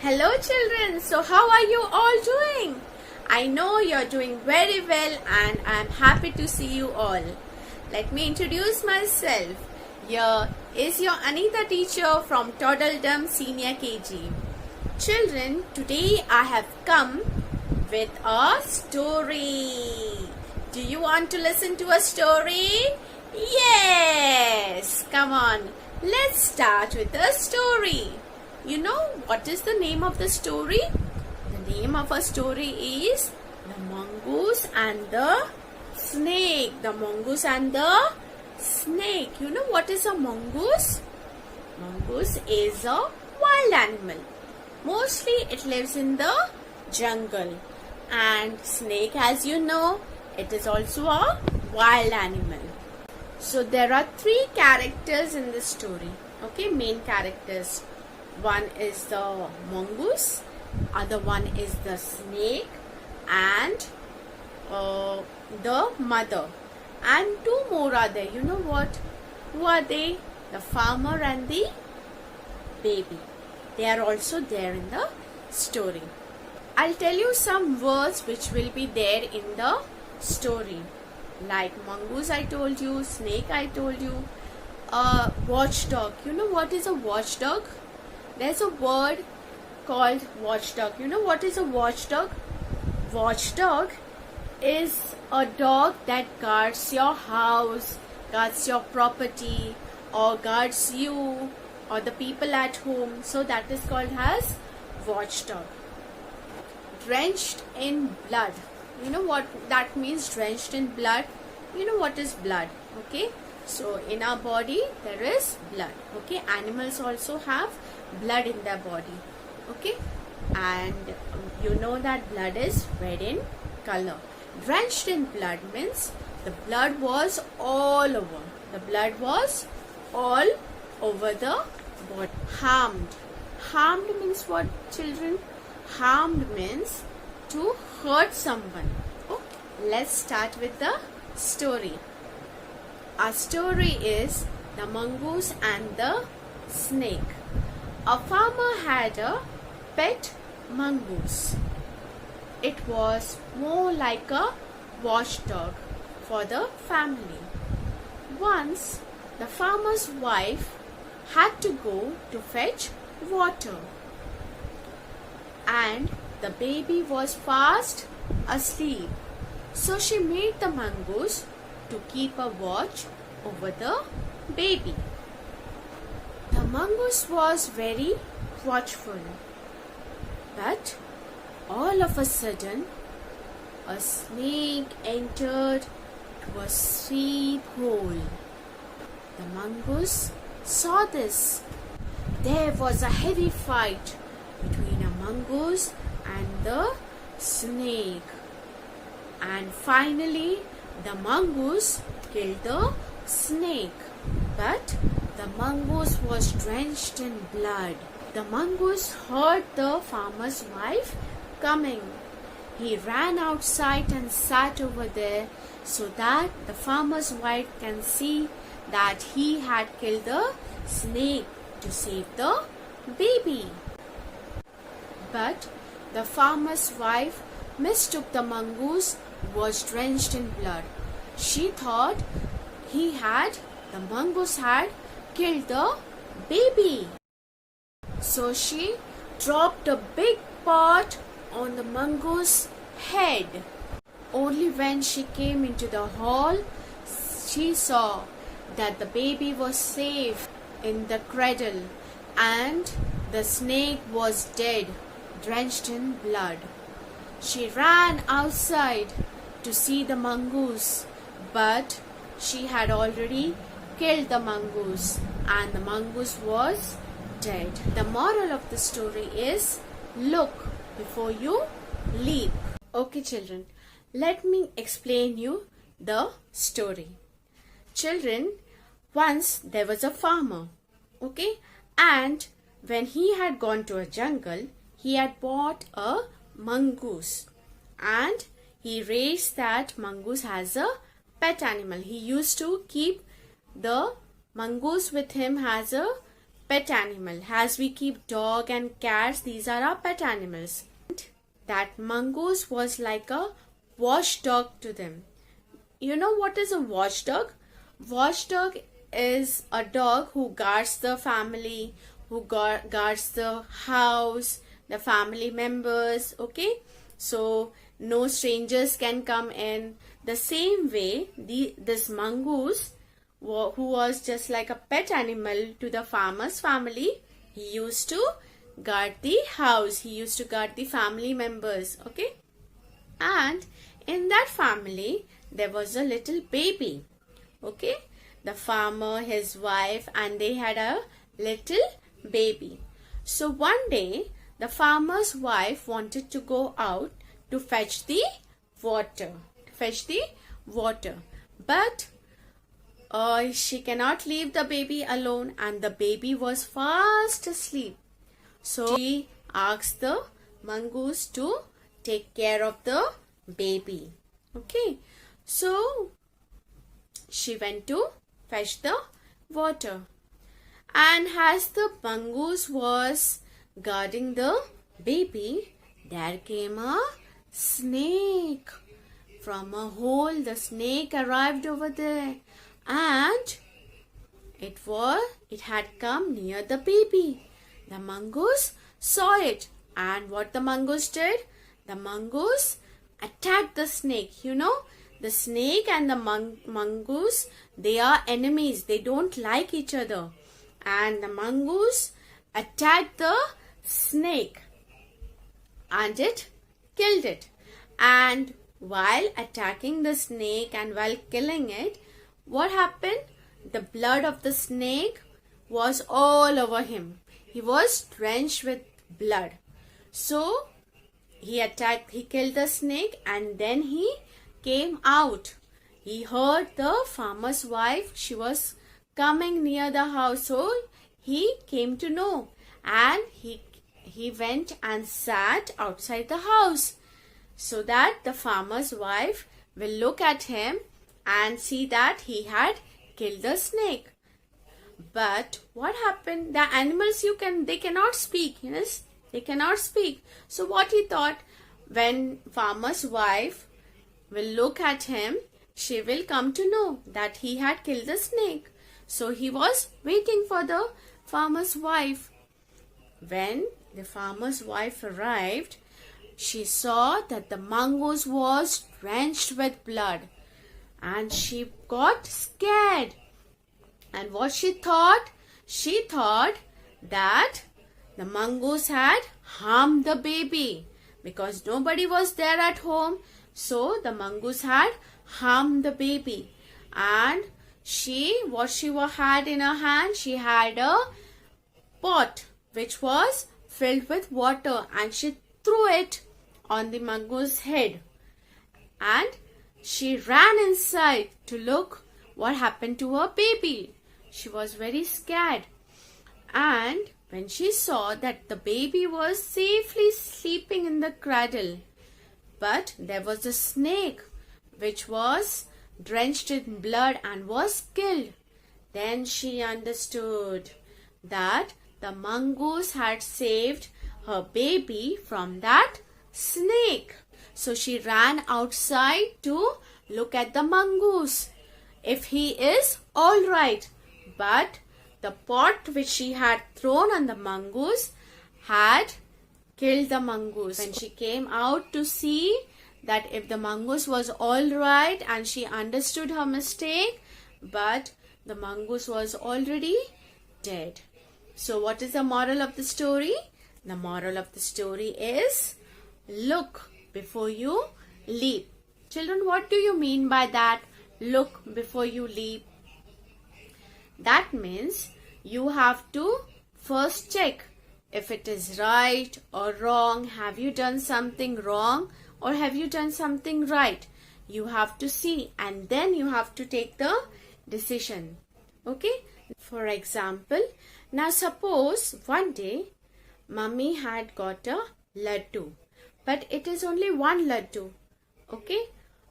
Hello children, so how are you all doing? I know you're doing very well and I'm happy to see you all. Let me introduce myself. Here is your Anita teacher from Toddledom Senior KG. Children, today I have come with a story. Do you want to listen to a story? Yes! Come on, let's start with the story. You know what is the name of the story? The name of a story is The Mongoose and the Snake. The Mongoose and the Snake. You know what is a mongoose? Mongoose is a wild animal. Mostly it lives in the jungle. And snake, as you know, it is also a wild animal. So there are three characters in this story. Okay, main characters. One is the mongoose, other one is the snake, and the mother. And two more are there. You know what? Who are they? The farmer and the baby. They are also there in the story. I'll tell you some words which will be there in the story. Like mongoose I told you, snake I told you, watchdog. You know what is a watchdog? There's a word called watchdog. You know what is a watchdog? Watchdog is a dog that guards your house, guards your property, or guards you or the people at home. So that is called as watchdog. Drenched in blood. You know what that means, drenched in blood? You know what is blood, okay? So in our body there is blood, okay? Animals also have blood in their body, okay? And you know that blood is red in color. Drenched in blood means the blood was all over. The blood was all over the body. Harmed. Harmed means what, children? Harmed means to hurt someone. Okay, let's start with the story. Our story is The Mongoose and the Snake. A farmer had a pet mongoose. It was more like a watchdog for the family. Once, the farmer's wife had to go to fetch water, and the baby was fast asleep. So she made the mongoose to keep a watch over the baby. The mongoose was very watchful, but all of a sudden a snake entered to a sheep hole. The mongoose saw this. There was a heavy fight between a mongoose and the snake, and finally the mongoose killed the snake. But the mongoose was drenched in blood. The mongoose heard the farmer's wife coming. He ran outside and sat over there so that the farmer's wife can see that he had killed the snake to save the baby. But the farmer's wife mistook the mongoose was drenched in blood. She thought the mongoose had killed the baby. So she dropped a big pot on the mongoose's head. Only when she came into the hall, she saw that the baby was safe in the cradle and the snake was dead, drenched in blood. She ran outside to see the mongoose, but she had already killed the mongoose and the mongoose was dead. The moral of the story is, look before you leap. Okay children, let me explain you the story. Children, once there was a farmer, okay, and when he had gone to a jungle, he had bought a mongoose and he raised that mongoose as a pet animal. He used to keep the mongoose with him as a pet animal. As we keep dog and cats, these are our pet animals. That mongoose was like a watchdog to them. You know what is a watchdog? Watchdog is a dog who guards the family, who guards the house, the family members. Okay, so no strangers can come in. The same way, this mongoose, who was just like a pet animal to the farmer's family, he used to guard the house, he used to guard the family members. Okay, and in that family there was a little baby. Okay, the farmer, his wife, and they had a little baby. So one day the farmer's wife wanted to go out to fetch the water, but she cannot leave the baby alone, and the baby was fast asleep. So she asked the mongoose to take care of the baby. Okay, so she went to fetch the water, and as the mongoose was guarding the baby, there came a snake. From a hole, the snake arrived over there, and it had come near the baby. The mongoose saw it, and what the mongoose did? The mongoose attacked the snake. You know, the snake and the mongoose, they are enemies. They don't like each other. And the mongoose attacked the snake, and it killed it. And while attacking the snake and while killing it, what happened? The blood of the snake was all over him. He was drenched with blood. So he killed the snake, and then he came out. He heard the farmer's wife, she was coming near the house, so he came to know, and he went and sat outside the house, so that the farmer's wife will look at him and see that he had killed the snake. But what happened? The animals, they cannot speak. Yes, they cannot speak. So what he thought, when farmer's wife will look at him, she will come to know that he had killed the snake. So he was waiting for the farmer's wife. When the farmer's wife arrived, she saw that the mongoose was drenched with blood, and she got scared. And what she thought? She thought that the mongoose had harmed the baby, because nobody was there at home. So the mongoose had harmed the baby. And what she had in her hand, she had a pot which was filled with water, and she threw it on the mongoose's head, and she ran inside to look what happened to her baby. She was very scared, and when she saw that the baby was safely sleeping in the cradle, but there was a snake which was drenched in blood and was killed, then she understood that the mongoose had saved her baby from that snake. So she ran outside to look at the mongoose, if he is all right. But the pot which she had thrown on the mongoose had killed the mongoose. When she came out to see that if the mongoose was all right, and she understood her mistake, but the mongoose was already dead. So what is the moral of the story? The moral of the story is, look before you leap. Children, what do you mean by that? Look before you leap. That means you have to first check if it is right or wrong. Have you done something wrong or have you done something right? You have to see, and then you have to take the decision. Okay? For example, now suppose one day Mummy had got a laddu, but it is only one laddu. Okay?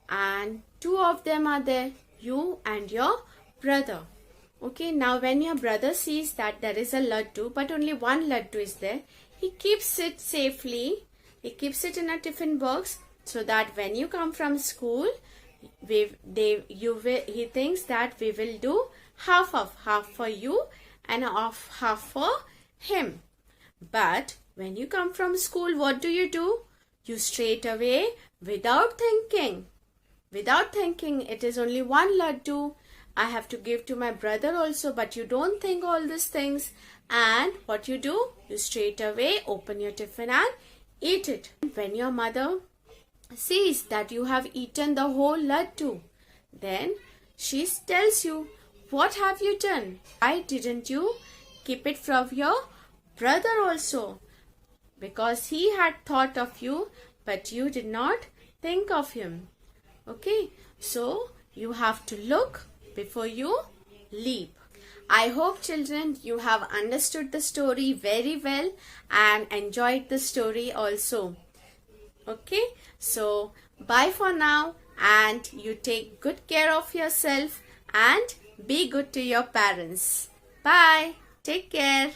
And two of them are there, you and your brother. Okay, now when your brother sees that there is a laddu, but only one laddu is there, he keeps it safely. He keeps it in a tiffin box so that when you come from school, he thinks that we will do half for you and half for him. But when you come from school, what do? You straight away, without thinking, it is only one laddu. I have to give to my brother also, but you don't think all these things. And what you do? You straight away open your tiffin and eat it. When your mother sees that you have eaten the whole laddu, then she tells you, what have you done? Why didn't you keep it from your brother also? Because he had thought of you, but you did not think of him. Okay, so you have to look before you leap. I hope, children, you have understood the story very well and enjoyed the story also. Okay, so bye for now, and you take good care of yourself and be good to your parents. Bye. Take care.